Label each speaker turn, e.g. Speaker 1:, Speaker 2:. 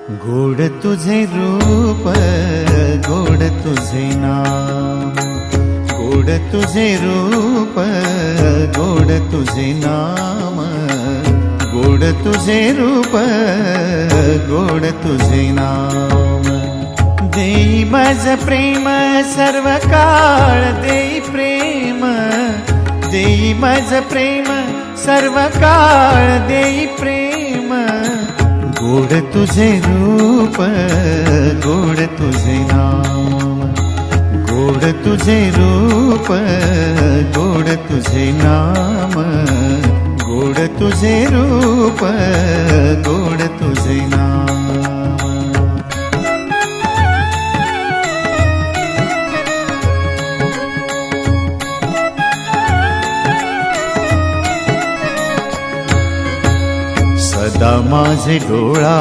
Speaker 1: गोड तुझे रूप, गोड तुझे नाम, गोड तुझे रूप, गोड तुझे नाम, गोड तुझे रूप, गोड तुझे नाम। देई माझ प्रेम सर्व काळ, देई प्रेम, देई माझ प्रेम सर्व काळ, देई प्रेम। गोड तुझे रूप, गोड तुझे नाम, गोड तुझे रूप, गोड तुझे नाम, गोड तुझे रूप, गोड तुझे नाम। सदा माझे डोळा